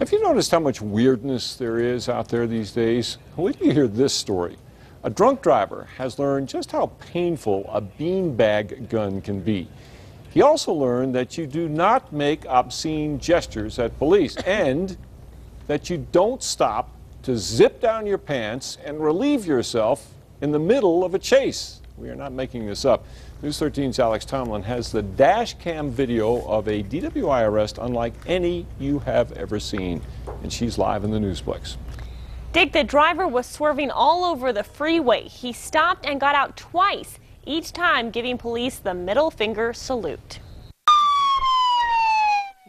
Have you noticed how much weirdness there is out there these days? Wait till you hear this story. A drunk driver has learned just how painful a beanbag gun can be. He also learned that you do not make obscene gestures at police and that you don't stop to zip down your pants and relieve yourself in the middle of a chase. We are not making this up. News 13's Alex Tomlin has the dash cam video of a DWI arrest unlike any you have ever seen. And she's live in the Newsplex. Dick, the driver was swerving all over the freeway. He stopped and got out twice, each time giving police the middle finger salute.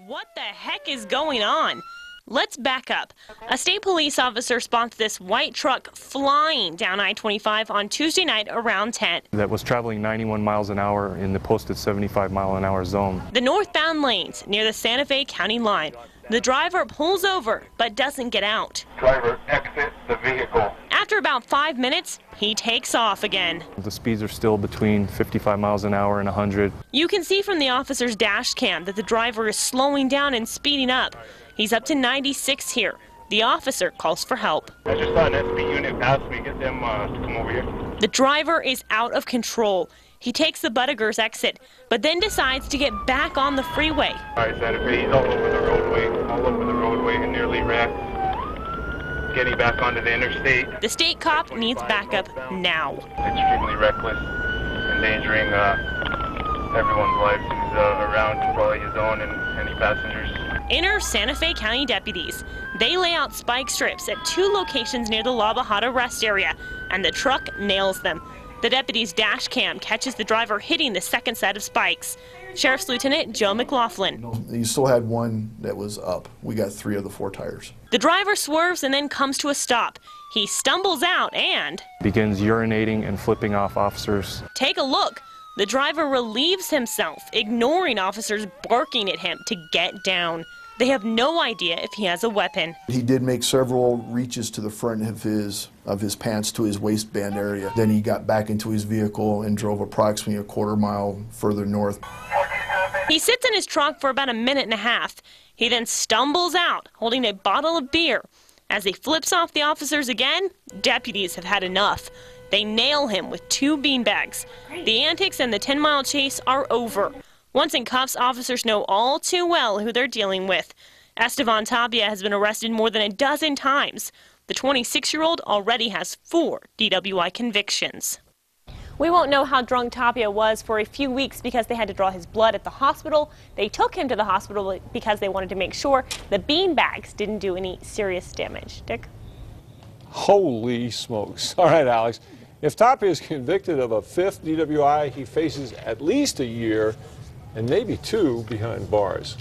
What the heck is going on? Let's back up. A state police officer spots this white truck flying down I-25 on Tuesday night around 10. That was traveling 91 miles an hour in the posted 75-mile-an-hour zone. The northbound lanes near the Santa Fe County line. The driver pulls over but doesn't get out. Driver, exit the vehicle. After about 5 minutes, he takes off again. The speeds are still between 55 miles an hour and 100. You can see from the officer's dash cam that the driver is slowing down and speeding up. He's up to 96 here. The officer calls for help. I just saw an SB unit pass me. Get them to come over here. The driver is out of control. He takes the Buttigers exit, but then decides to get back on the freeway. All right, Santa Fe, he's all over the roadway and nearly wrecked. Getting back onto the interstate. The state cop needs backup now. Extremely reckless, endangering everyone's lives. He's around probably his own and any passengers. Enter Santa Fe County deputies. They lay out spike strips at 2 locations near the La Bajada rest area, and the truck nails them. The deputy's dash cam catches the driver hitting the second set of spikes. Sheriff's Lieutenant Joe McLaughlin. You still had one that was up. We got 3 of the 4 tires. The driver swerves and then comes to a stop. He stumbles out and Begins urinating and flipping off officers. Take a look. The driver relieves himself, ignoring officers barking at him to get down. They have no idea if he has a weapon. He did make several reaches to the front of his pants to his waistband area. Then he got back into his vehicle and drove approximately a quarter mile further north. He sits in his trunk for about a minute and a half. He then stumbles out, holding a bottle of beer. As he flips off the officers again, deputies have had enough. They nail him with 2 beanbags. The antics and the 10-mile chase are over. Once in cuffs, officers know all too well who they're dealing with. Estevan Tapia has been arrested more than a dozen times. The 26-year-old already has 4 DWI convictions. We won't know how drunk Tapia was for a few weeks because they had to draw his blood at the hospital. They took him to the hospital because they wanted to make sure the beanbags didn't do any serious damage. Dick? Holy smokes. All right, Alex. If Tapia is convicted of a 5th DWI, he faces at least a year and maybe 2 behind bars.